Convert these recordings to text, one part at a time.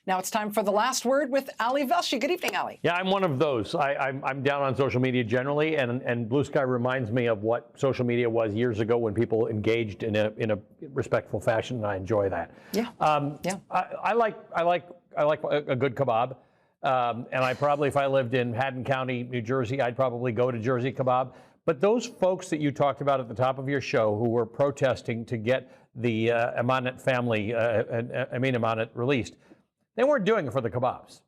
Now it's time for the last word with Ali Velshi. Good evening, Ali. Yeah, I'm one of those. I'm down on social media generally, and Blue Sky reminds me of what social media was years ago when people engaged in a respectful fashion, and I enjoy that. Yeah. I like a good kebab, and I probably, if I lived in Haddon County, New Jersey, I'd probably go to Jersey Kebab. But those folks that you talked about at the top of your show who were protesting to get the Amanat family, Amin Amanat, released, they weren't doing it for the kebabs.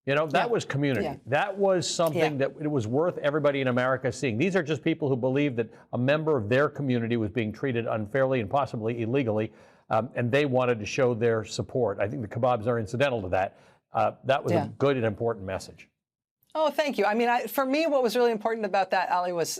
You know, that was community. Yeah. That was something that it was worth everybody in America seeing. These are just people who believe that a member of their community was being treated unfairly and possibly illegally, and they wanted to show their support. I think the kebabs are incidental to that. That was a good and important message. Oh, thank you. I mean, for me, what was really important about that, Ali, was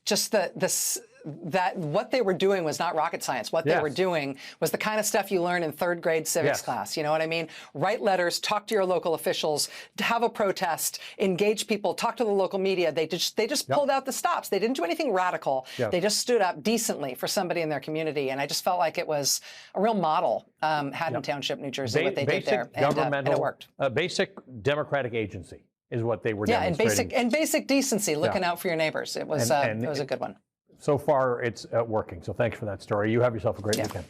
just that what they were doing was not rocket science. What they were doing was the kind of stuff you learn in third grade civics class. You know what I mean? Write letters, talk to your local officials, have a protest, engage people, talk to the local media. They just pulled out the stops. They didn't do anything radical. They just stood up decently for somebody in their community. And I just felt like it was a real model, Haddon Township, New Jersey, what they did there. And it worked. Basic democratic agency is what they were demonstrating. And basic decency, looking out for your neighbors. It was it was a good one. So far, it's working. So thanks for that story. You have yourself a great weekend.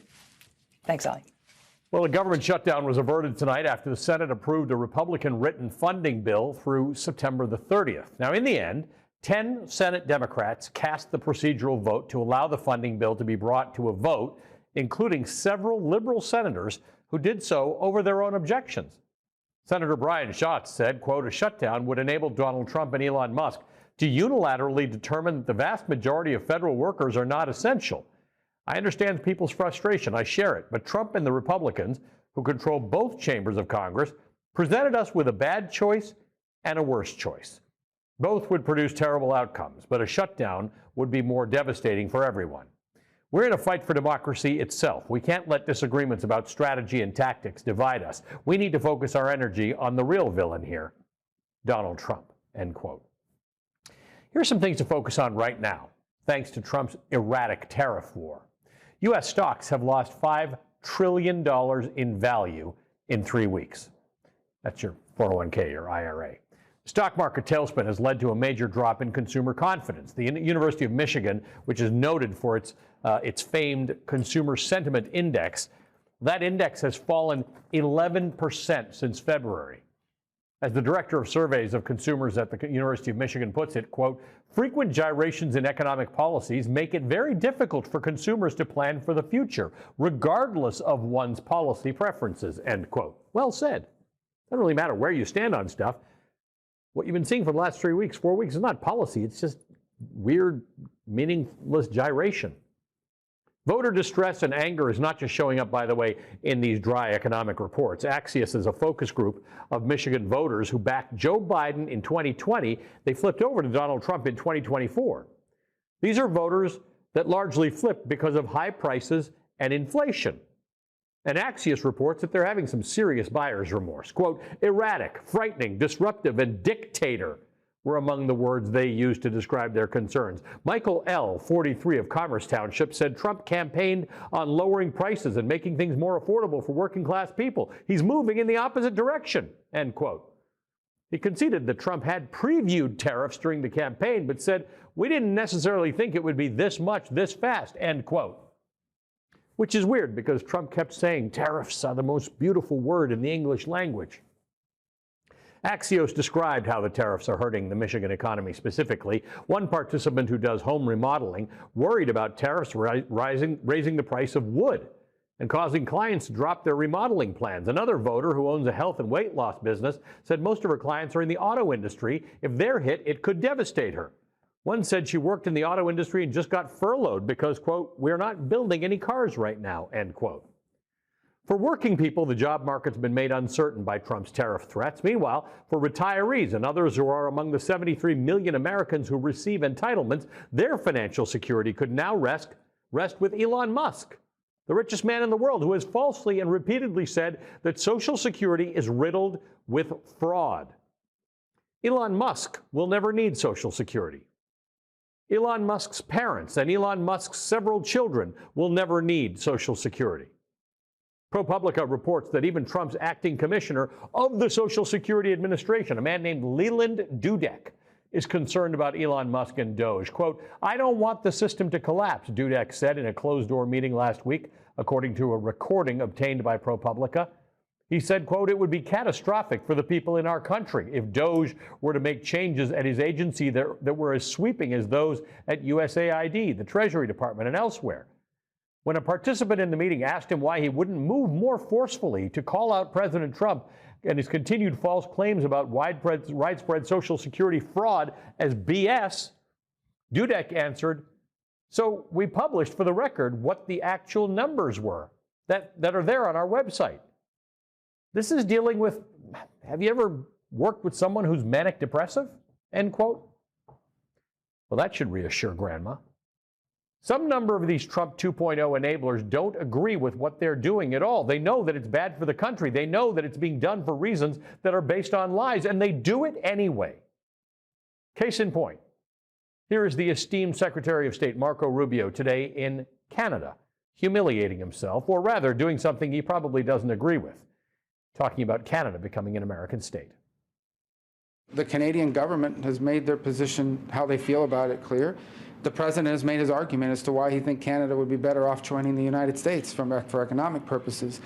Thanks, Ali. Well, a government shutdown was averted tonight after the Senate approved a Republican-written funding bill through September the 30th. Now, in the end, 10 Senate Democrats cast the procedural vote to allow the funding bill to be brought to a vote, including several liberal senators who did so over their own objections. Senator Brian Schatz said, quote, a shutdown would enable Donald Trump and Elon Musk to unilaterally determine that the vast majority of federal workers are not essential. I understand people's frustration. I share it. But Trump and the Republicans, who control both chambers of Congress, presented us with a bad choice and a worse choice. Both would produce terrible outcomes, but a shutdown would be more devastating for everyone. We're in a fight for democracy itself. We can't let disagreements about strategy and tactics divide us. We need to focus our energy on the real villain here, Donald Trump, end quote. Here's some things to focus on right now, thanks to Trump's erratic tariff war. U.S. stocks have lost $5 trillion in value in 3 weeks. That's your 401k, your IRA. The stock market tailspin has led to a major drop in consumer confidence. The University of Michigan, which is noted for its famed Consumer Sentiment Index, that index has fallen 11% since February. As the director of surveys of consumers at the University of Michigan puts it, quote, frequent gyrations in economic policies make it very difficult for consumers to plan for the future, regardless of one's policy preferences, end quote. Well said. Doesn't really matter where you stand on stuff. What you've been seeing for the last 3 weeks, 4 weeks, is not policy. It's just weird, meaningless gyration. Voter distress and anger is not just showing up, by the way, in these dry economic reports. Axios is a focus group of Michigan voters who backed Joe Biden in 2020. They flipped over to Donald Trump in 2024. These are voters that largely flipped because of high prices and inflation. And Axios reports that they're having some serious buyer's remorse. Quote, erratic, frightening, disruptive, and dictator were among the words they used to describe their concerns. Michael L., 43 of Commerce Township, said Trump campaigned on lowering prices and making things more affordable for working class people. He's moving in the opposite direction, end quote. He conceded that Trump had previewed tariffs during the campaign, but said, we didn't necessarily think it would be this much, this fast, end quote. Which is weird because Trump kept saying tariffs are the most beautiful word in the English language. Axios described how the tariffs are hurting the Michigan economy specifically. One participant who does home remodeling worried about tariffs raising the price of wood and causing clients to drop their remodeling plans. Another voter who owns a health and weight loss business said most of her clients are in the auto industry. If they're hit, it could devastate her. One said she worked in the auto industry and just got furloughed because, quote, we're not building any cars right now, end quote. For working people, the job market's been made uncertain by Trump's tariff threats. Meanwhile, for retirees and others who are among the 73 million Americans who receive entitlements, their financial security could now rest with Elon Musk, the richest man in the world, who has falsely and repeatedly said that Social Security is riddled with fraud. Elon Musk will never need Social Security. Elon Musk's parents and Elon Musk's several children will never need Social Security. ProPublica reports that even Trump's acting commissioner of the Social Security Administration, a man named Leland Dudek, is concerned about Elon Musk and Doge. Quote, "I don't want the system to collapse," Dudek said in a closed-door meeting last week, according to a recording obtained by ProPublica. He said, quote, "It would be catastrophic for the people in our country if Doge were to make changes at his agency that were as sweeping as those at USAID, the Treasury Department, and elsewhere." When a participant in the meeting asked him why he wouldn't move more forcefully to call out President Trump and his continued false claims about widespread Social Security fraud as BS, Dudek answered, "So we published for the record what the actual numbers were that are there on our website." This is dealing with, have you ever worked with someone who's manic depressive? End quote. Well, that should reassure Grandma. Some number of these Trump 2.0 enablers don't agree with what they're doing at all. They know that it's bad for the country. They know that it's being done for reasons that are based on lies, and they do it anyway. Case in point, here is the esteemed Secretary of State Marco Rubio today in Canada, humiliating himself, or rather doing something he probably doesn't agree with, talking about Canada becoming an American state. The Canadian government has made their position, how they feel about it, clear. The president has made his argument as to why he thinks Canada would be better off joining the United States for economic purposes.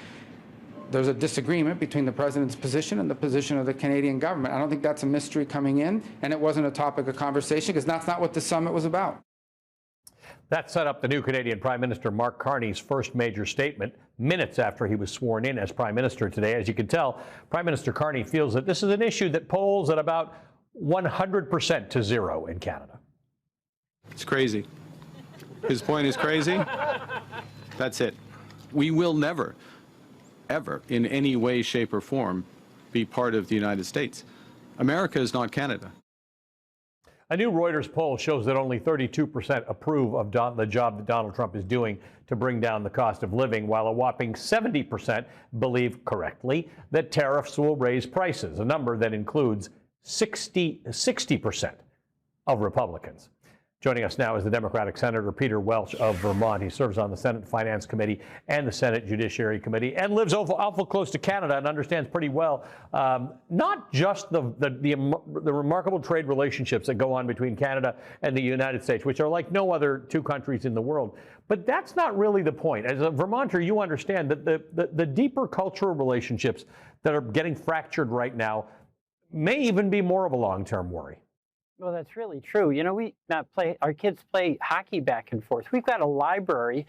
There's a disagreement between the president's position and the position of the Canadian government. I don't think that's a mystery coming in, and it wasn't a topic of conversation because that's not what the summit was about. That set up the new Canadian Prime Minister Mark Carney's first major statement minutes after he was sworn in as Prime Minister today. As you can tell, Prime Minister Carney feels that this is an issue that polls at about 100% to 0 in Canada. It's crazy. His point is crazy. That's it. We will never, ever, in any way, shape, or form, be part of the United States. America is not Canada. A new Reuters poll shows that only 32% approve of the job that Donald Trump is doing to bring down the cost of living, while a whopping 70% believe correctly that tariffs will raise prices, a number that includes 60% of Republicans. Joining us now is the Democratic Senator Peter Welch of Vermont. He serves on the Senate Finance Committee and the Senate Judiciary Committee and lives awful close to Canada and understands pretty well not just the remarkable trade relationships that go on between Canada and the United States, which are like no other two countries in the world. But that's not really the point. As a Vermonter, you understand that the deeper cultural relationships that are getting fractured right now may even be more of a long-term worry. Well, that's really true. You know, our kids play hockey back and forth. We've got a library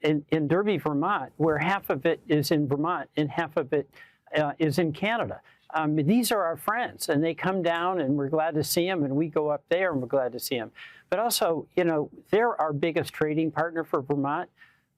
in Derby, Vermont, where half of it is in Vermont and half of it is in Canada. These are our friends, and they come down, and we're glad to see them, and we go up there, and we're glad to see them. But also, you know, they're our biggest trading partner for Vermont,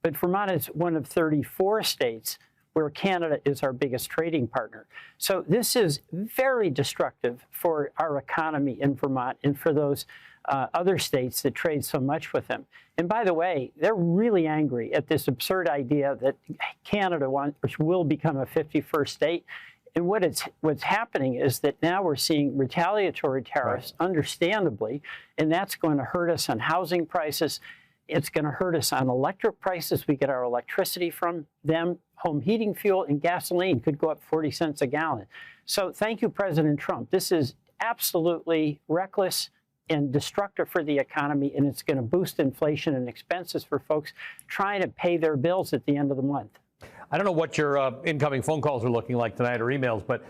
but Vermont is one of 34 states where Canada is our biggest trading partner. So this is very destructive for our economy in Vermont and for those other states that trade so much with them. And by the way, they're really angry at this absurd idea that Canada will become a 51st state. And what's happening is that now we're seeing retaliatory tariffs, understandably, and that's going to hurt us on housing prices. It's going to hurt us on electric prices. We get our electricity from them. Home heating fuel and gasoline could go up 40 cents a gallon. So thank you, President Trump. This is absolutely reckless and destructive for the economy, and it's going to boost inflation and expenses for folks trying to pay their bills at the end of the month. I don't know what your incoming phone calls are looking like tonight or emails, but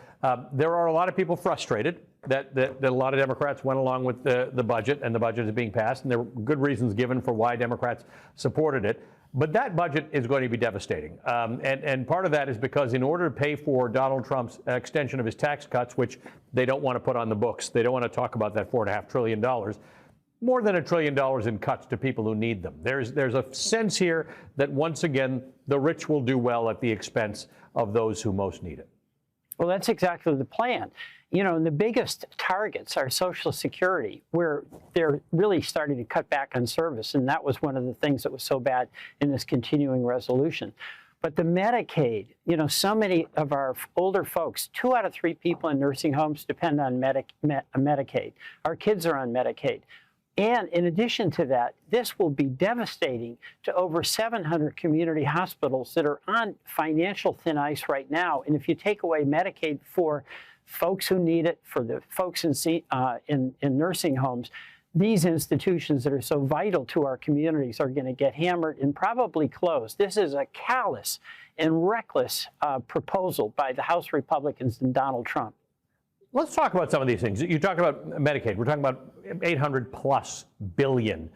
there are a lot of people frustrated that a lot of Democrats went along with the budget, and the budget is being passed, and there were good reasons given for why Democrats supported it. But that budget is going to be devastating. And part of that is because in order to pay for Donald Trump's extension of his tax cuts, which they don't want to put on the books, they don't want to talk about that $4.5 trillion, more than $1 trillion in cuts to people who need them. There's a sense here that, once again, the rich will do well at the expense of those who most need it. Well, that's exactly the plan. You know, the biggest targets are Social Security, where they're really starting to cut back on service. And that was one of the things that was so bad in this continuing resolution. But the Medicaid, you know, so many of our older folks, 2 out of 3 people in nursing homes depend on Medicaid. Our kids are on Medicaid. And in addition to that, this will be devastating to over 700 community hospitals that are on financial thin ice right now. And if you take away Medicaid for folks who need it, for the folks in nursing homes, these institutions that are so vital to our communities are going to get hammered and probably closed. This is a callous and reckless proposal by the House Republicans and Donald Trump. Let's talk about some of these things. You talked about Medicaid. We're talking about 800 plus billion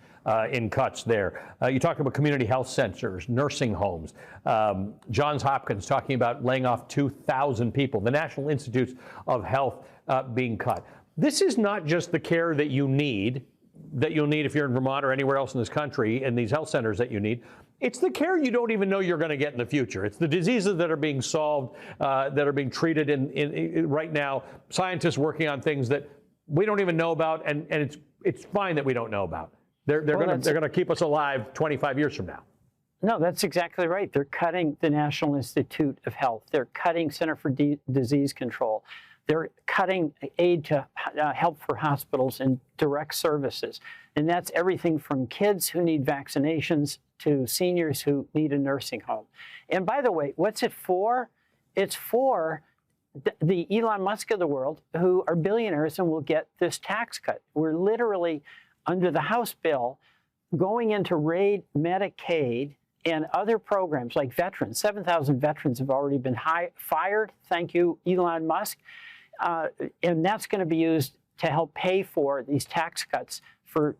in cuts there. You talked about community health centers, nursing homes. Johns Hopkins talking about laying off 2,000 people. The National Institutes of Health being cut. This is not just the care that you'll need if you're in Vermont or anywhere else in this country, and these health centers that you need. It's the care you don't even know you're going to get in the future. It's the diseases that are being solved, that are being treated in right now. Scientists working on things that we don't even know about, and it's fine that we don't know about. They're going to keep us alive 25 years from now. No, that's exactly right. They're cutting the National Institute of Health. They're cutting Center for Disease Control. They're cutting aid to help for hospitals and direct services. And that's everything from kids who need vaccinations to seniors who need a nursing home. And by the way, what's it for? It's for the Elon Musk of the world, who are billionaires and will get this tax cut. We're literally, under the House bill, going into raid Medicaid and other programs like veterans. 7,000 veterans have already been fired. Thank you, Elon Musk. And that's going to be used to help pay for these tax cuts for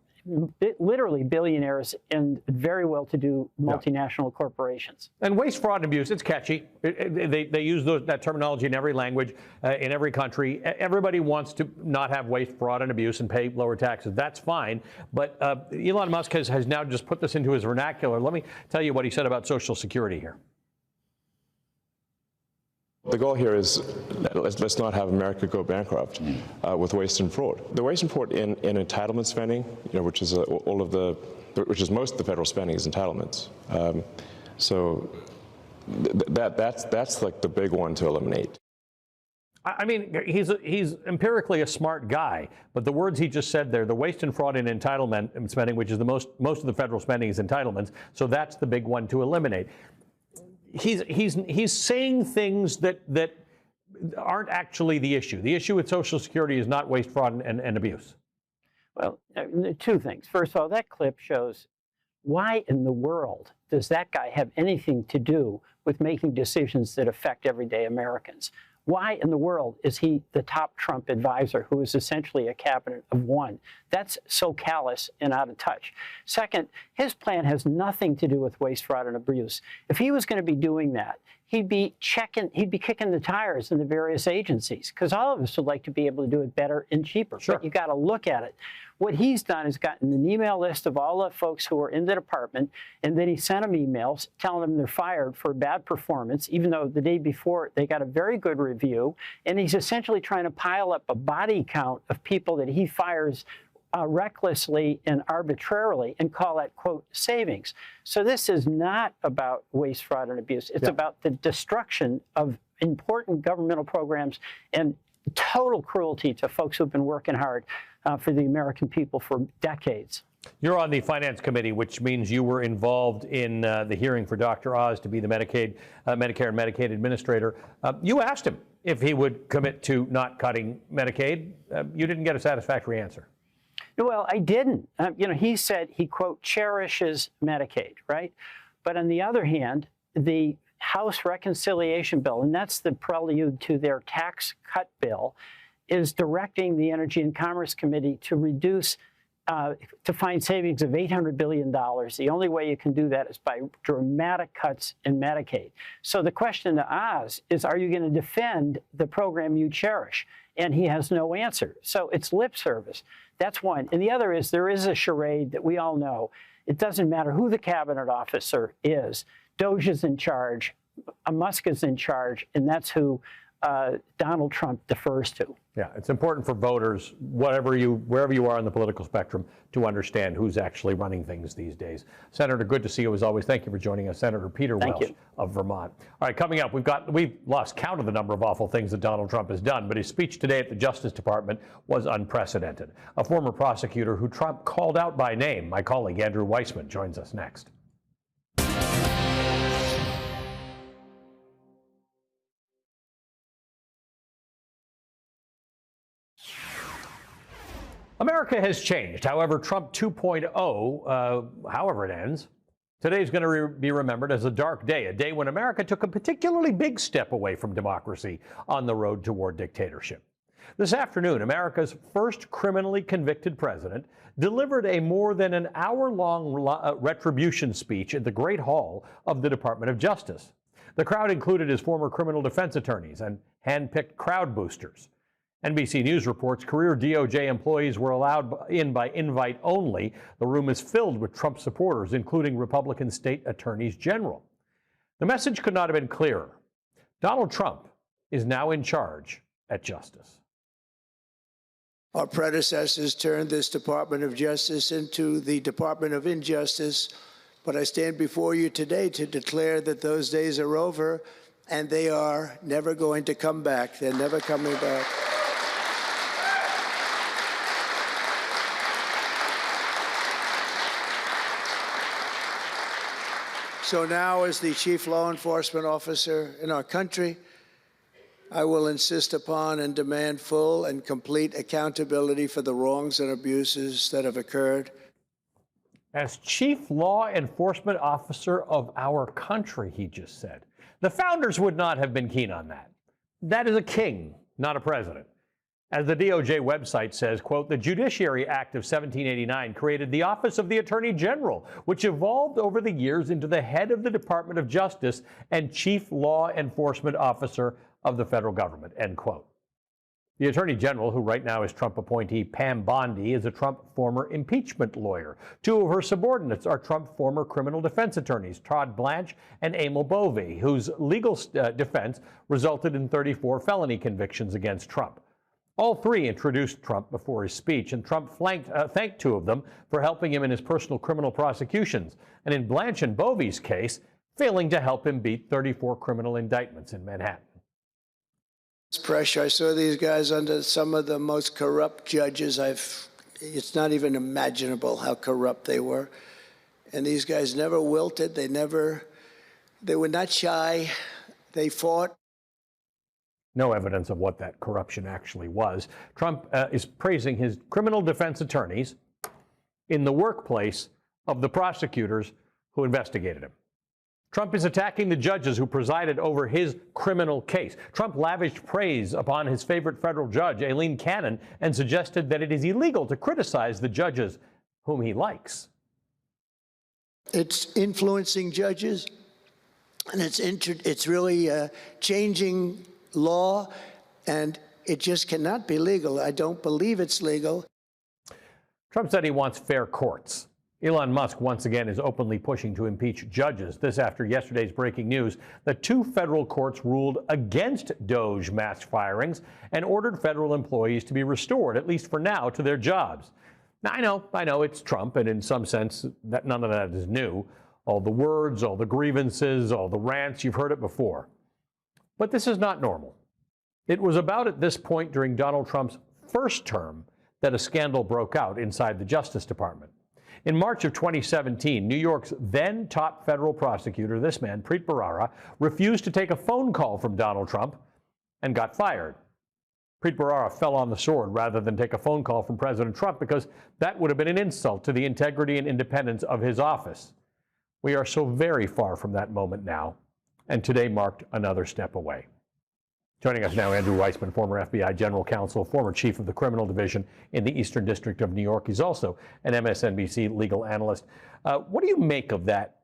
literally billionaires and very well-to-do multinational corporations. And waste, fraud, and abuse, it's catchy. They use that terminology in every language, in every country. Everybody wants to not have waste, fraud, and abuse and pay lower taxes. That's fine. But Elon Musk has now just put this into his vernacular. Let me tell you what he said about Social Security here. The goal here is let's not have America go bankrupt with waste and fraud. The waste and fraud in entitlement spending, which is most of the federal spending is entitlements. So that's like the big one to eliminate. I mean, he's empirically a smart guy, but the words he just said there, the waste and fraud in entitlement spending, which is most of the federal spending is entitlements, so that's the big one to eliminate. He's saying things that aren't actually the issue. The issue with Social Security is not waste, fraud, and abuse. Well, two things. First of all, that clip shows why in the world does that guy have anything to do with making decisions that affect everyday Americans? Why in the world is he the top Trump advisor who is essentially a cabinet of one? That's so callous and out of touch. Second, his plan has nothing to do with waste, fraud, and abuse. If he was going to be doing that, he'd be kicking the tires in the various agencies, because all of us would like to be able to do it better and cheaper. Sure. But you got to look at it. What he's done is gotten an email list of all the folks who are in the department, and then he sent them emails telling them they're fired for bad performance, even though the day before they got a very good review. And he's essentially trying to pile up a body count of people that he fires recklessly and arbitrarily and call that, quote, savings. So this is not about waste, fraud, and abuse. It's about the destruction of important governmental programs and total cruelty to folks who've been working hard for the American people for decades. You're on the Finance Committee, which means you were involved in the hearing for Dr. Oz to be the Medicare and Medicaid administrator. You asked him if he would commit to not cutting Medicaid. You didn't get a satisfactory answer. Well, I didn't. He said he, quote, cherishes Medicaid, right? But on the other hand, the House reconciliation bill, and that's the prelude to their tax cut bill, is directing the Energy and Commerce Committee to reduce, to find savings of $800 billion. The only way you can do that is by dramatic cuts in Medicaid. So the question to Oz is, are you going to defend the program you cherish? And he has no answer. So it's lip service. That's one. And the other is there is a charade that we all know. It doesn't matter who the cabinet officer is. Doge is in charge, Musk is in charge, and that's who Donald Trump defers to. Yeah, it's important for voters, wherever you are on the political spectrum, to understand who's actually running things these days. Senator, good to see you as always. Thank you for joining us, Senator Peter Welch of Vermont. All right, coming up, we've lost count of the number of awful things that Donald Trump has done, but his speech today at the Justice Department was unprecedented. A former prosecutor who Trump called out by name, my colleague Andrew Weissman, joins us next. America has changed. However, Trump 2.0, however it ends, today is going to be remembered as a dark day, a day when America took a particularly big step away from democracy on the road toward dictatorship. This afternoon, America's first criminally convicted president delivered a more than an hour-long retribution speech at the Great Hall of the Department of Justice. The crowd included his former criminal defense attorneys and hand-picked crowd boosters. NBC News reports career DOJ employees were allowed in by invite only. The room is filled with Trump supporters, including Republican state attorneys general. The message could not have been clearer. Donald Trump is now in charge at Justice. Our predecessors turned this Department of Justice into the Department of Injustice, but I stand before you today to declare that those days are over, and they are never going to come back. They're never coming back. So now, as the chief law enforcement officer in our country, I will insist upon and demand full and complete accountability for the wrongs and abuses that have occurred. As chief law enforcement officer of our country, he just said. The founders would not have been keen on that. That is a king, not a president. As the DOJ website says, quote, the Judiciary Act of 1789 created the Office of the Attorney General, which evolved over the years into the head of the Department of Justice and chief law enforcement officer of the federal government, end quote. The Attorney General, who right now is Trump appointee Pam Bondi, is a Trump former impeachment lawyer. Two of her subordinates are Trump former criminal defense attorneys, Todd Blanche and Emil Bovee, whose legal defense resulted in 34 felony convictions against Trump. All three introduced Trump before his speech, and Trump thanked two of them for helping him in his personal criminal prosecutions, and in Blanche and Bovee's case, failing to help him beat 34 criminal indictments in Manhattan. Pressure. I saw these guys under some of the most corrupt judges. It's not even imaginable how corrupt they were. And these guys never wilted. They were not shy. They fought. No evidence of what that corruption actually was. Trump is praising his criminal defense attorneys in the workplace of the prosecutors who investigated him. Trump is attacking the judges who presided over his criminal case. Trump lavished praise upon his favorite federal judge, Aileen Cannon, and suggested that it is illegal to criticize the judges whom he likes. It's influencing judges, and it's really changing law, and it just cannot be legal. I don't believe it's legal. Trump said he wants fair courts. Elon Musk once again is openly pushing to impeach judges. This after yesterday's breaking news that two federal courts ruled against Doge mass firings and ordered federal employees to be restored, at least for now, to their jobs. Now, I know it's Trump, and in some sense, that none of that is new. All the words, all the grievances, all the rants, you've heard it before. But this is not normal. It was about at this point during Donald Trump's first term that a scandal broke out inside the Justice Department. In March of 2017, New York's then top federal prosecutor, this man, Preet Bharara, refused to take a phone call from Donald Trump and got fired. Preet Bharara fell on the sword rather than take a phone call from President Trump because that would have been an insult to the integrity and independence of his office. We are so very far from that moment now, and today marked another step away. Joining us now, Andrew Weissman, former FBI general counsel, former chief of the criminal division in the Eastern District of New York. He's also an MSNBC legal analyst. What do you make of that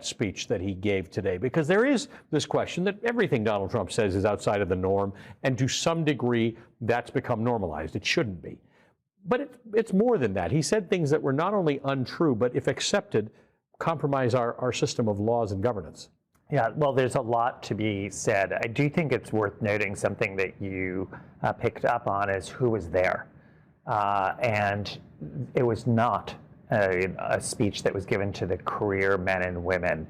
speech that he gave today? Because there is this question that everything Donald Trump says is outside of the norm, and to some degree, that's become normalized. It shouldn't be. But it's more than that. He said things that were not only untrue, but if accepted, compromise our system of laws and governance. Yeah, well, there's a lot to be said. I do think it's worth noting something that you picked up on is who was there. And it was not a speech that was given to the career men and women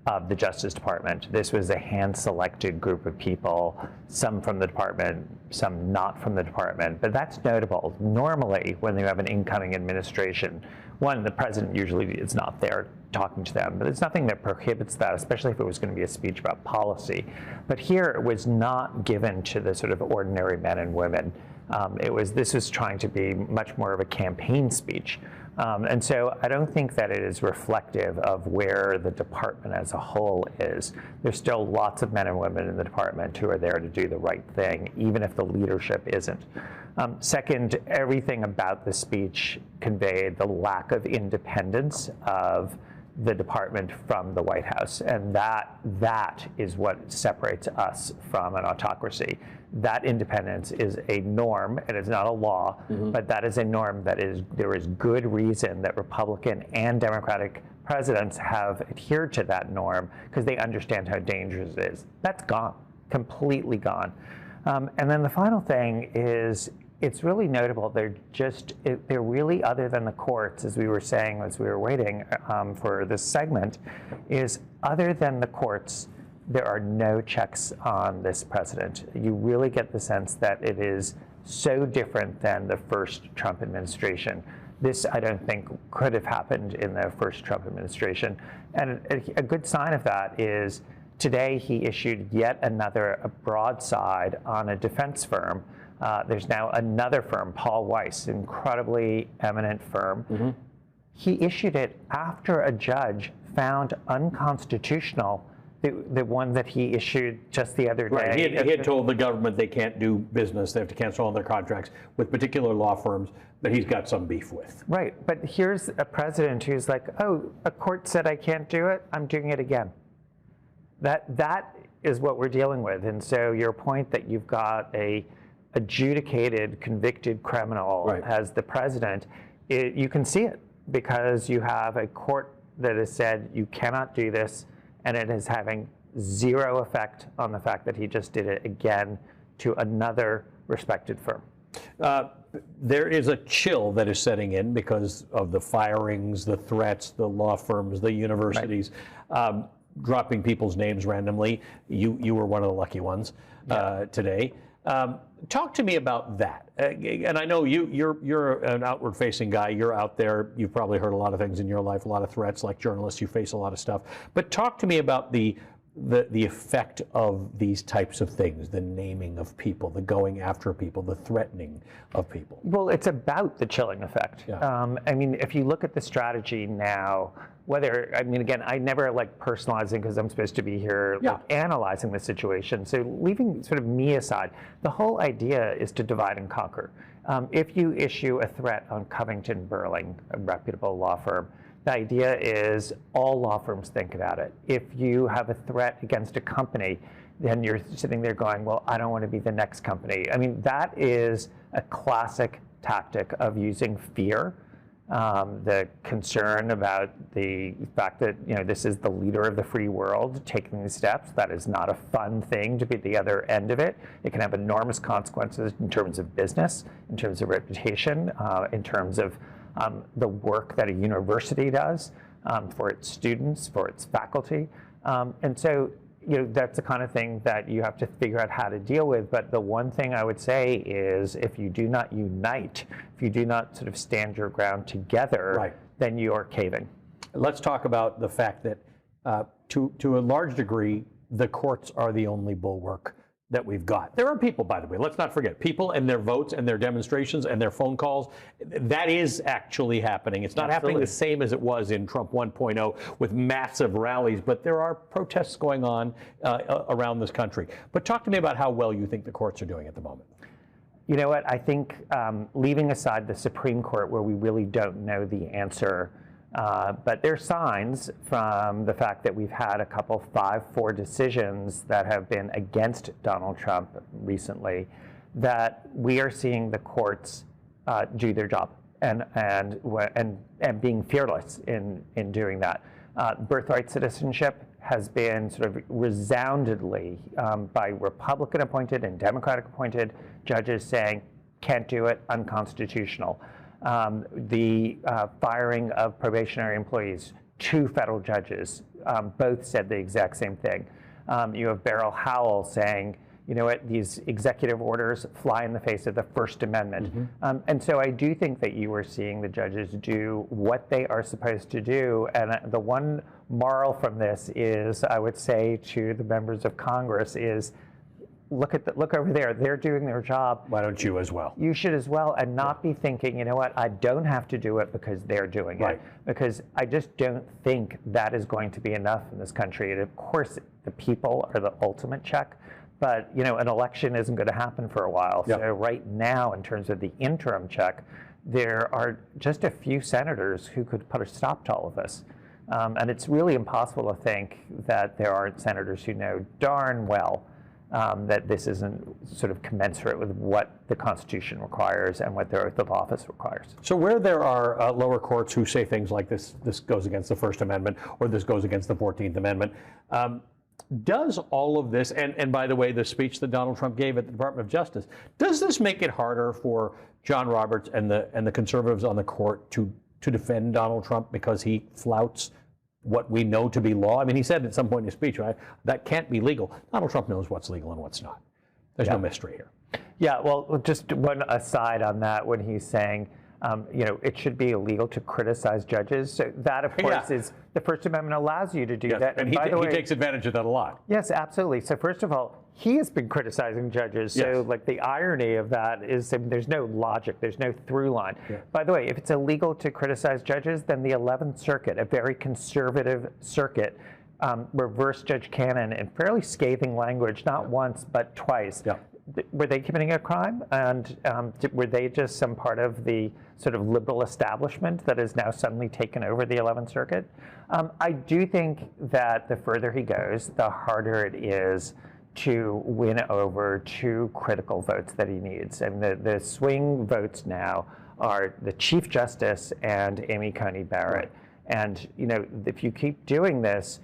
of the Justice Department. This was a hand-selected group of people, some from the department, some not from the department. But that's notable. Normally, when you have an incoming administration, one, the president usually is not there talking to them, but there's nothing that prohibits that, especially if it was going to be a speech about policy. But here, it was not given to the sort of ordinary men and women. This was trying to be much more of a campaign speech. And so I don't think that it is reflective of where the department as a whole is. There's still lots of men and women in the department who are there to do the right thing, even if the leadership isn't. Second, everything about the speech conveyed the lack of independence of the department from the White House. And that is what separates us from an autocracy. That independence is a norm, and it's not a law, but that is a norm that there is good reason that Republican and Democratic presidents have adhered to that norm because they understand how dangerous it is. That's gone, completely gone. And then the final thing is, it's really notable. They're really, other than the courts, as we were saying as we were waiting for this segment, is other than the courts, there are no checks on this president. You really get the sense that it is so different than the first Trump administration. This, I don't think, could have happened in the first Trump administration. And a good sign of that is today he issued yet another broadside on a defense firm. There's now another firm, Paul Weiss, incredibly eminent firm. He issued it after a judge found unconstitutional the one that he issued just the other day. Right. He had told the government they can't do business, they have to cancel all their contracts with particular law firms that he's got some beef with. Right, but here's a president who's like, oh, a court said I can't do it, I'm doing it again. That is what we're dealing with. And so your point that you've got a adjudicated, convicted criminal as the president, you can see it because you have a court that has said you cannot do this, and it is having zero effect on the fact that he just did it again to another respected firm. There is a chill that is setting in because of the firings, the threats, the law firms, the universities, dropping people's names randomly. You were one of the lucky ones today. Talk to me about that. And I know you're an outward-facing guy. You're out there. You've probably heard a lot of things in your life, a lot of threats. Like journalists, you face a lot of stuff. But talk to me about the effect of these types of things, the naming of people, the going after people, the threatening of people. Well, it's about the chilling effect. Yeah. I mean, if you look at the strategy now, again, I never like personalizing because I'm supposed to be here analyzing the situation. So leaving sort of me aside, the whole idea is to divide and conquer. If you issue a threat on Covington Burling, a reputable law firm, the idea is all law firms think about it. If you have a threat against a company, then you're sitting there going, well, I don't want to be the next company. I mean, that is a classic tactic of using fear, the concern about the fact that this is the leader of the free world taking these steps. That is not a fun thing to be at the other end of it. It can have enormous consequences in terms of business, in terms of reputation, in terms of the work that a university does for its students, for its faculty. And so that's the kind of thing that you have to figure out how to deal with. But the one thing I would say is if you do not unite, if you do not sort of stand your ground together, then you are caving. Let's talk about the fact that to a large degree, the courts are the only bulwark that we've got. There are people, by the way, let's not forget, people and their votes and their demonstrations and their phone calls. That is actually happening. It's not happening the same as it was in Trump 1.0 with massive rallies, but there are protests going on around this country. But talk to me about how well you think the courts are doing at the moment. You know what? I think leaving aside the Supreme Court, where we really don't know the answer, but there are signs from the fact that we've had a couple 5-4 decisions that have been against Donald Trump recently, that we are seeing the courts do their job and being fearless in doing that. Birthright citizenship has been sort of resoundingly by Republican-appointed and Democratic-appointed judges saying, can't do it, unconstitutional. The firing of probationary employees, 2 federal judges, both said the exact same thing. You have Beryl Howell saying, you know what, these executive orders fly in the face of the First Amendment. And so I do think that you are seeing the judges do what they are supposed to do. And the one moral from this is, I would say to the members of Congress, is look over there, they're doing their job. Why don't you as well? You should as well, and not be thinking, you know what, I don't have to do it because they're doing it. Because I just don't think that is going to be enough in this country. And of course, the people are the ultimate check. But, you know, an election isn't going to happen for a while. So right now, in terms of the interim check, there are just a few senators who could put a stop to all of this. And it's really impossible to think that there aren't senators who know darn well that this isn't sort of commensurate with what the Constitution requires and what their oath of office requires. So where there are lower courts who say things like this goes against the First Amendment or this goes against the 14th Amendment, does all of this, and by the way, the speech that Donald Trump gave at the Department of Justice, does this make it harder for John Roberts and the conservatives on the court to defend Donald Trump because he flouts what we know to be law? I mean, he said at some point in his speech, right, that can't be legal. Donald Trump knows what's legal and what's not. There's no mystery here. Yeah, well, just one aside on that, when he's saying, you know, it should be illegal to criticize judges. So that, of course, is the First Amendment allows you to do that. And by the way, he takes advantage of that a lot. Yes, absolutely. So first of all, he has been criticizing judges. So like the irony of that is there's no logic, there's no through line. By the way, if it's illegal to criticize judges, then the 11th Circuit, a very conservative circuit, reversed Judge Cannon in fairly scathing language, not once, but twice. Were they committing a crime? And were they just some part of the sort of liberal establishment that has now suddenly taken over the 11th Circuit? I do think that the further he goes, the harder it is to win over 2 critical votes that he needs. And the swing votes now are the Chief Justice and Amy Coney Barrett. And, you know, if you keep doing this,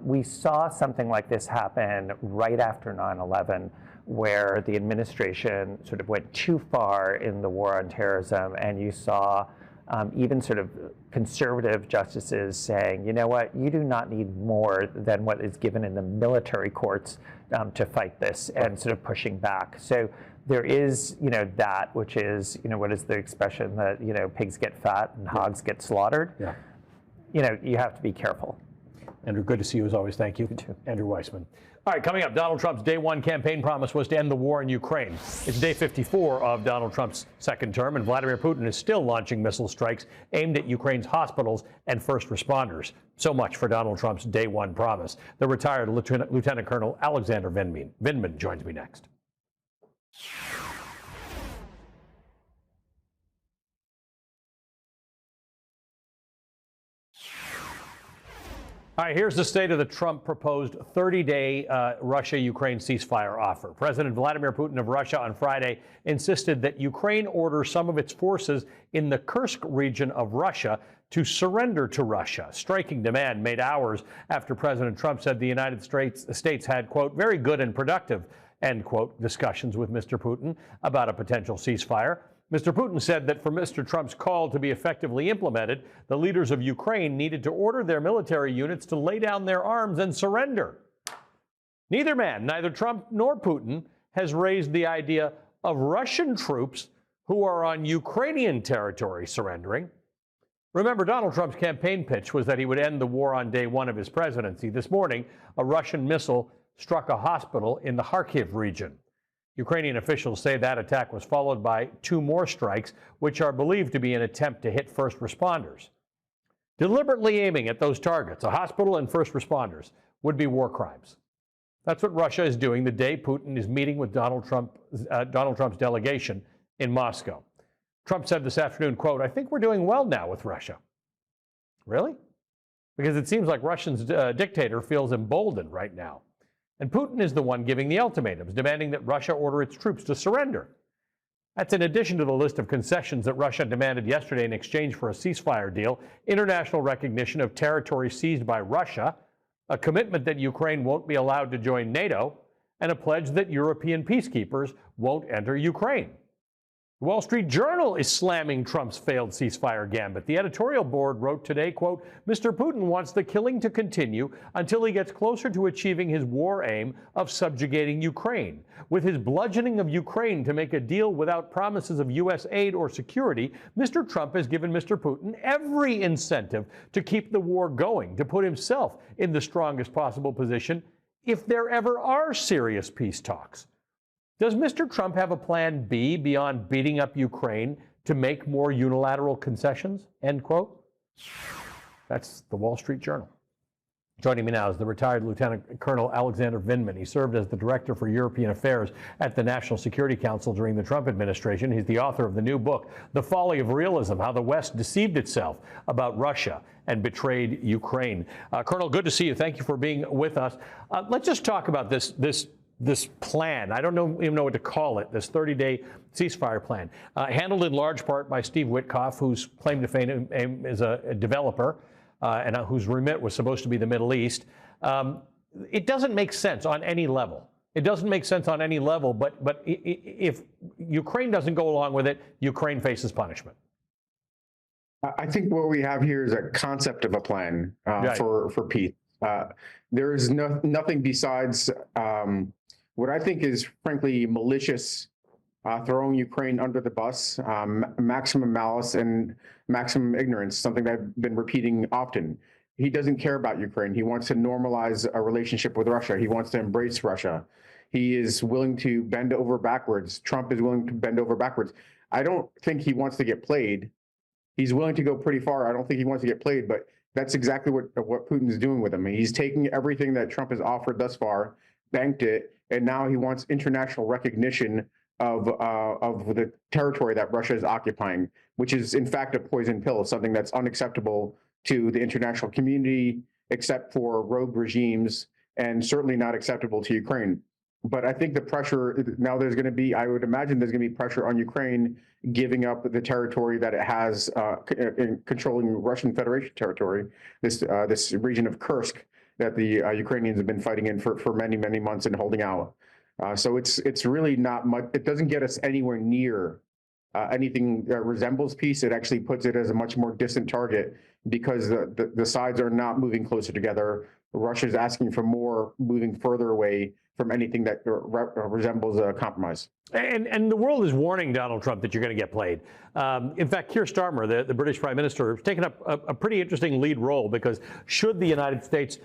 we saw something like this happen right after 9/11, where the administration sort of went too far in the war on terrorism, and you saw even sort of conservative justices saying, you know what, you do not need more than what is given in the military courts to fight this, and sort of pushing back. So there is, you know, that, which is, you know, what is the expression that, you know, pigs get fat and hogs get slaughtered? You know, you have to be careful. Andrew, good to see you as always. Thank you. You too. Andrew Weissman. All right, coming up, Donald Trump's day 1 campaign promise was to end the war in Ukraine. It's day 54 of Donald Trump's second term, and Vladimir Putin is still launching missile strikes aimed at Ukraine's hospitals and first responders. So much for Donald Trump's day 1 promise. The retired Lieutenant Colonel Alexander Vindman joins me next. All right, here's the state of the Trump proposed 30-day Russia-Ukraine ceasefire offer. President Vladimir Putin of Russia on Friday insisted that Ukraine order some of its forces in the Kursk region of Russia to surrender to Russia. Striking demand made hours after President Trump said the United States had, quote, very good and productive, end quote, discussions with Mr. Putin about a potential ceasefire. Mr. Putin said that for Mr. Trump's call to be effectively implemented, the leaders of Ukraine needed to order their military units to lay down their arms and surrender. Neither man, neither Trump nor Putin, has raised the idea of Russian troops who are on Ukrainian territory surrendering. Remember, Donald Trump's campaign pitch was that he would end the war on day 1 of his presidency. This morning, a Russian missile struck a hospital in the Kharkiv region. Ukrainian officials say that attack was followed by 2 more strikes, which are believed to be an attempt to hit first responders. Deliberately aiming at those targets, a hospital and first responders, would be war crimes. That's what Russia is doing the day Putin is meeting with Donald Trump's delegation in Moscow. Trump said this afternoon, quote, I think we're doing well now with Russia. Really? Because it seems like Russia's dictator feels emboldened right now. And Putin is the one giving the ultimatums, demanding that Russia order its troops to surrender. That's in addition to the list of concessions that Russia demanded yesterday in exchange for a ceasefire deal, international recognition of territory seized by Russia, a commitment that Ukraine won't be allowed to join NATO, and a pledge that European peacekeepers won't enter Ukraine. The Wall Street Journal is slamming Trump's failed ceasefire gambit. The editorial board wrote today, quote, Mr. Putin wants the killing to continue until he gets closer to achieving his war aim of subjugating Ukraine. With his bludgeoning of Ukraine to make a deal without promises of U.S. aid or security, Mr. Trump has given Mr. Putin every incentive to keep the war going, to put himself in the strongest possible position if there ever are serious peace talks. Does Mr. Trump have a plan B beyond beating up Ukraine to make more unilateral concessions? End quote. That's the Wall Street Journal. Joining me now is the retired Lieutenant Colonel Alexander Vindman. He served as the Director for European Affairs at the National Security Council during the Trump administration. He's the author of the new book, The Folly of Realism, How the West Deceived Itself About Russia and Betrayed Ukraine. Colonel, good to see you. Thank you for being with us. Let's just talk about this plan. I don't even know what to call it, this 30-day ceasefire plan, handled in large part by Steve Witkoff, whose claim to fame is a developer and whose remit was supposed to be the Middle East. It doesn't make sense on any level. It doesn't make sense on any level, but if Ukraine doesn't go along with it, Ukraine faces punishment. I think what we have here is a concept of a plan Right. for peace. There is nothing besides what I think is, frankly, malicious, throwing Ukraine under the bus, maximum malice and maximum ignorance, something that I've been repeating often. He doesn't care about Ukraine. He wants to normalize a relationship with Russia. He wants to embrace Russia. He is willing to bend over backwards. Trump is willing to bend over backwards. I don't think he wants to get played. He's willing to go pretty far. I don't think he wants to get played, but that's exactly what Putin's doing with him. He's taking everything that Trump has offered thus far, banked it, and now he wants international recognition of the territory that Russia is occupying, which is in fact a poison pill, something that's unacceptable to the international community, except for rogue regimes, and certainly not acceptable to Ukraine. But I think the pressure now, there's going to be, I would imagine there's going to be pressure on Ukraine giving up the territory that it has in controlling Russian Federation territory, this region of Kursk that the Ukrainians have been fighting in for many, many months and holding out. So it's really not much. It doesn't get us anywhere near anything that resembles peace. It actually puts it as a much more distant target because the sides are not moving closer together. Russia is asking for more, moving further away from anything that resembles a compromise. And the world is warning Donald Trump that you're going to get played. In fact, Keir Starmer, the British Prime Minister, has taken up a pretty interesting lead role, because should the United States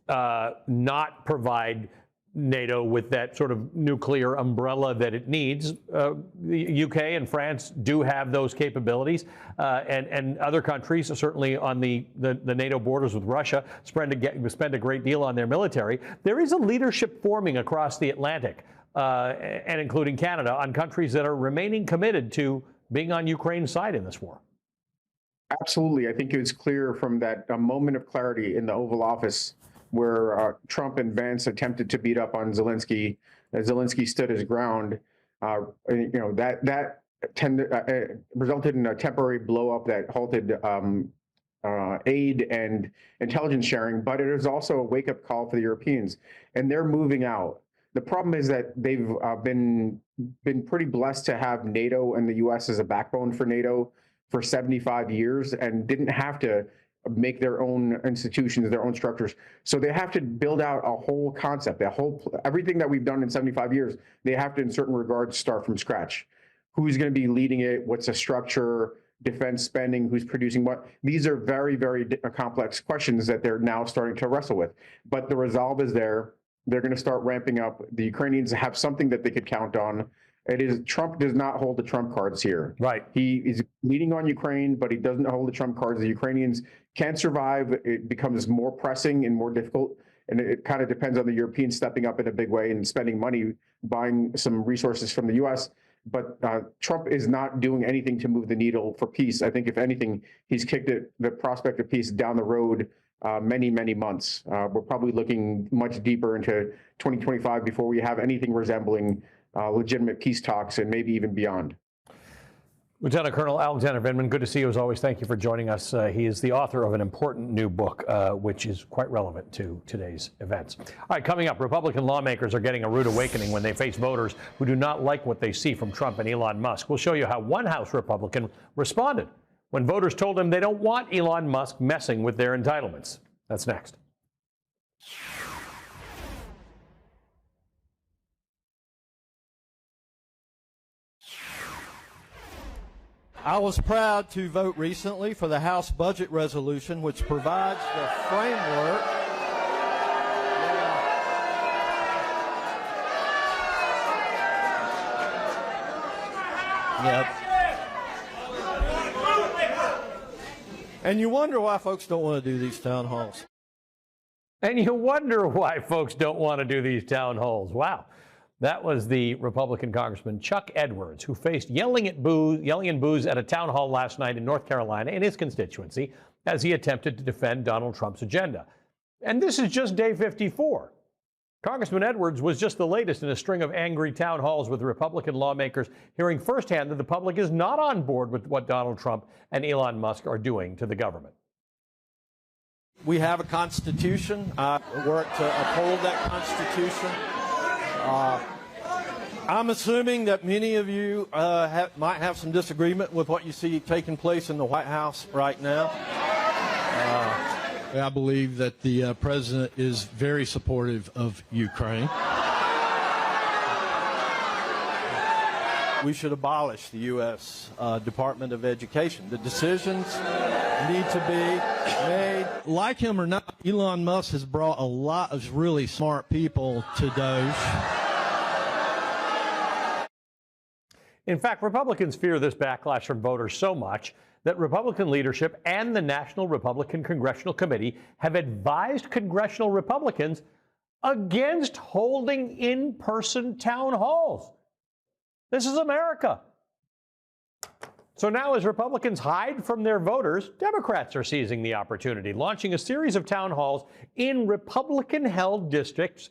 not provide NATO with that sort of nuclear umbrella that it needs, the UK and France do have those capabilities, and other countries, certainly on the NATO borders with Russia, spend a great deal on their military. There is a leadership forming across the Atlantic, and including Canada, on countries that are remaining committed to being on Ukraine's side in this war. Absolutely. I think it was clear from that moment of clarity in the Oval Office where Trump and Vance attempted to beat up on Zelensky. Zelensky stood his ground. That resulted in a temporary blow-up that halted aid and intelligence sharing, but it is also a wake-up call for the Europeans, and they're moving out. The problem is that they've been pretty blessed to have NATO and the U.S. as a backbone for NATO for 75 years and didn't have to make their own institutions, their own structures. So they have to build out a whole concept, everything that we've done in 75 years, they have to, in certain regards, start from scratch. Who's going to be leading it? What's the structure? Defense spending? Who's producing what? These are very, very complex questions that they're now starting to wrestle with. But the resolve is there. They're going to start ramping up. The Ukrainians have something that they could count on. Trump does not hold the trump cards here. Right. He is leading on Ukraine, but he doesn't hold the trump cards. The Ukrainians can't survive. It becomes more pressing and more difficult. And it kind of depends on the Europeans stepping up in a big way and spending money, buying some resources from the U.S. But Trump is not doing anything to move the needle for peace. I think, if anything, he's kicked the prospect of peace down the road many, many months. We're probably looking much deeper into 2025 before we have anything resembling legitimate peace talks, and maybe even beyond. Lieutenant Colonel Alexander Vindman, good to see you as always. Thank you for joining us. He is the author of an important new book, which is quite relevant to today's events. All right, coming up, Republican lawmakers are getting a rude awakening when they face voters who do not like what they see from Trump and Elon Musk. We'll show you how one House Republican responded when voters told him they don't want Elon Musk messing with their entitlements. That's next. I was proud to vote recently for the House budget resolution, which provides the framework. Yep. And you wonder why folks don't want to do these town halls. And you wonder why folks don't want to do these town halls. Wow. That was the Republican Congressman Chuck Edwards, who faced yelling and boos at a town hall last night in North Carolina in his constituency as he attempted to defend Donald Trump's agenda. And this is just day 54. Congressman Edwards was just the latest in a string of angry town halls with Republican lawmakers hearing firsthand that the public is not on board with what Donald Trump and Elon Musk are doing to the government. We have a Constitution. I work to uphold that Constitution. I'm assuming that many of you might have some disagreement with what you see taking place in the White House right now. I believe that the president is very supportive of Ukraine. We should abolish the U.S. Department of Education. The decisions need to be made. Like him or not, Elon Musk has brought a lot of really smart people to Doge. In fact, Republicans fear this backlash from voters so much that Republican leadership and the National Republican Congressional Committee have advised congressional Republicans against holding in-person town halls. This is America. So now, as Republicans hide from their voters, Democrats are seizing the opportunity, launching a series of town halls in Republican-held districts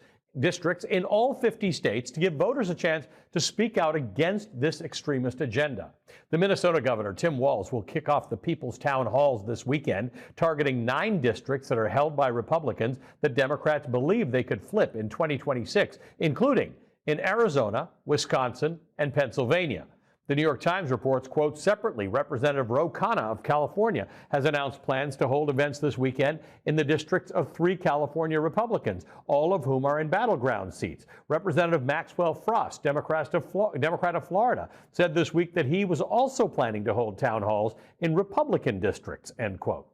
in all 50 states to give voters a chance to speak out against this extremist agenda. The Minnesota governor, Tim Walz, will kick off the People's Town Halls this weekend, targeting 9 districts that are held by Republicans that Democrats believe they could flip in 2026, including in Arizona, Wisconsin, and Pennsylvania. The New York Times reports, quote, separately, Representative Ro Khanna of California has announced plans to hold events this weekend in the districts of 3 California Republicans, all of whom are in battleground seats. Representative Maxwell Frost, Democrat of Florida, said this week that he was also planning to hold town halls in Republican districts, end quote.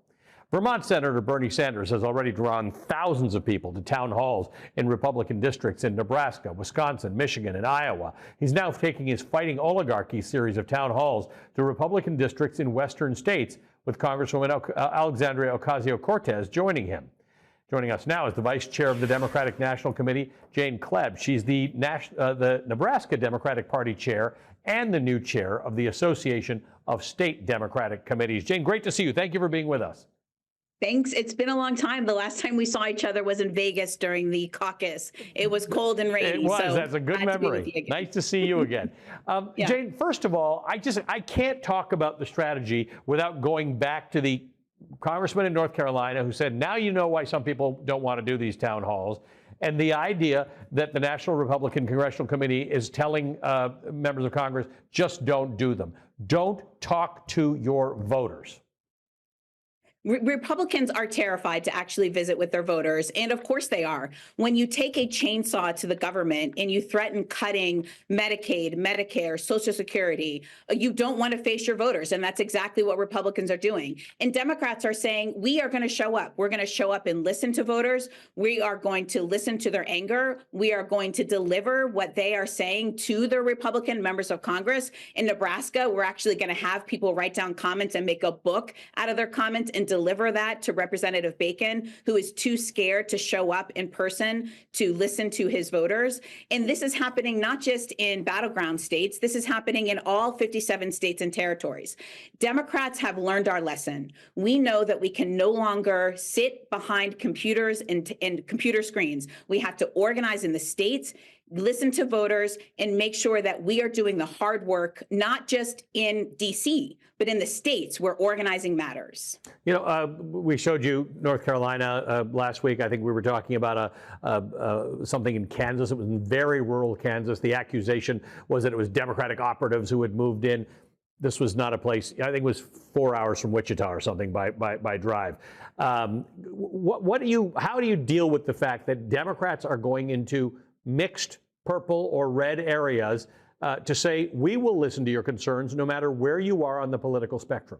Vermont Senator Bernie Sanders has already drawn thousands of people to town halls in Republican districts in Nebraska, Wisconsin, Michigan, and Iowa. He's now taking his Fighting Oligarchy series of town halls to Republican districts in western states, with Congresswoman Alexandria Ocasio-Cortez joining him. Joining us now is the Vice Chair of the Democratic National Committee, Jane Kleeb. She's the Nebraska Democratic Party Chair and the new Chair of the Association of State Democratic Committees. Jane, great to see you. Thank you for being with us. Thanks. It's been a long time. The last time we saw each other was in Vegas during the caucus. It was cold and rainy. It was. So that's a good memory. Nice to see you again. Yeah. Jane, first of all, I can't talk about the strategy without going back to the congressman in North Carolina who said, now you know why some people don't want to do these town halls. And the idea that the National Republican Congressional Committee is telling members of Congress, just don't do them. Don't talk to your voters. Republicans are terrified to actually visit with their voters. And of course they are. When you take a chainsaw to the government and you threaten cutting Medicaid, Medicare, Social Security, you don't want to face your voters. And that's exactly what Republicans are doing. And Democrats are saying, we are going to show up. We're going to show up and listen to voters. We are going to listen to their anger. We are going to deliver what they are saying to the Republican members of Congress. In Nebraska, we're actually going to have people write down comments and make a book out of their comments and deliver that to Representative Bacon, who is too scared to show up in person to listen to his voters. And this is happening not just in battleground states. This is happening in all 57 states and territories. Democrats have learned our lesson. We know that we can no longer sit behind computers and computer screens. We have to organize in the states, listen to voters, and make sure that we are doing the hard work, not just in DC, but in the states where organizing matters. You know, we showed you North Carolina last week. I think we were talking about something in Kansas. It was in very rural Kansas. The accusation was that it was Democratic operatives who had moved in. This was not a place, I think it was 4 hours from Wichita or something by drive. How do you deal with the fact that Democrats are going into mixed purple or red areas to say, we will listen to your concerns no matter where you are on the political spectrum?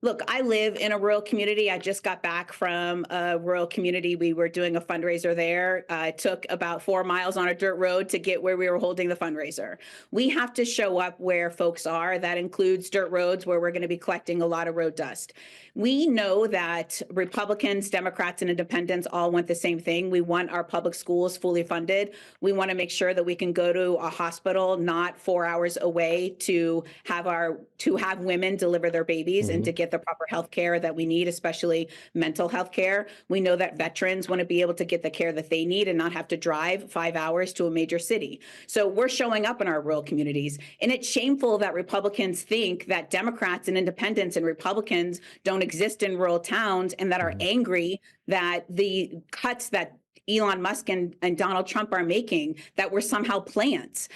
Look, I live in a rural community. I just got back from a rural community. We were doing a fundraiser there. It took about 4 miles on a dirt road to get where we were holding the fundraiser. We have to show up where folks are. That includes dirt roads where we're going to be collecting a lot of road dust. We know that Republicans, Democrats, and independents all want the same thing. We want our public schools fully funded. We want to make sure that we can go to a hospital not 4 hours away to have women deliver their babies and to get the proper health care that we need, especially mental health care. We know that veterans want to be able to get the care that they need and not have to drive 5 hours to a major city. So we're showing up in our rural communities. And it's shameful that Republicans think that Democrats and independents and Republicans don't exist in rural towns and that are angry that the cuts that Elon Musk and Donald Trump are making, that were somehow plants.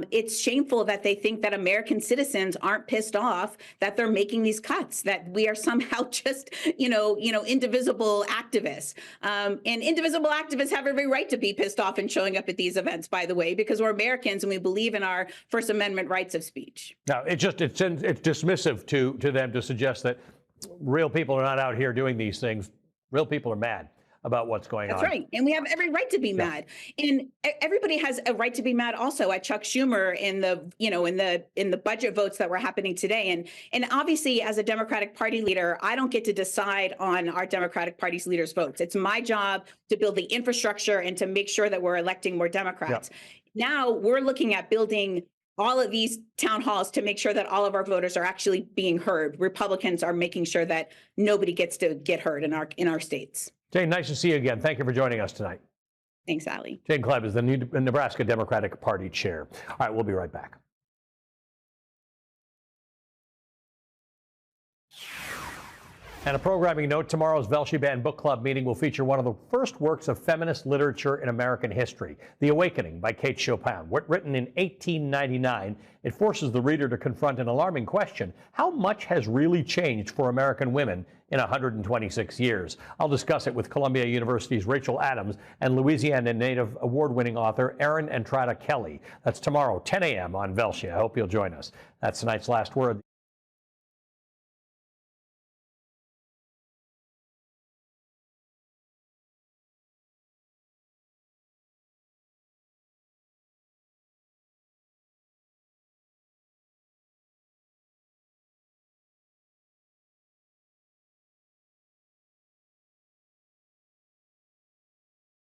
It's shameful that they think that American citizens aren't pissed off that they're making these cuts, that we are somehow just, indivisible activists. And indivisible activists have every right to be pissed off and showing up at these events, by the way, because we're Americans and we believe in our First Amendment rights of speech. No, it's dismissive to them to suggest that real people are not out here doing these things. Real people are mad about what's going on. That's right. And we have every right to be mad. And everybody has a right to be mad also at Chuck Schumer in the budget votes that were happening today. And obviously, as a Democratic Party leader, I don't get to decide on our Democratic Party's leaders' votes. It's my job to build the infrastructure and to make sure that we're electing more Democrats. Now we're looking at building all of these town halls to make sure that all of our voters are actually being heard. Republicans are making sure that nobody gets to get heard in our states. Jane, nice to see you again. Thank you for joining us tonight. Thanks, Ali. Jane Kleeb is the Nebraska Democratic Party chair. All right, we'll be right back. And a programming note, tomorrow's Velshi Band Book Club meeting will feature one of the first works of feminist literature in American history, The Awakening by Kate Chopin. Written in 1899, it forces the reader to confront an alarming question: how much has really changed for American women in 126 years? I'll discuss it with Columbia University's Rachel Adams and Louisiana native award-winning author Erin Entrada Kelly. That's tomorrow, 10 a.m. on Velshi. I hope you'll join us. That's tonight's Last Word.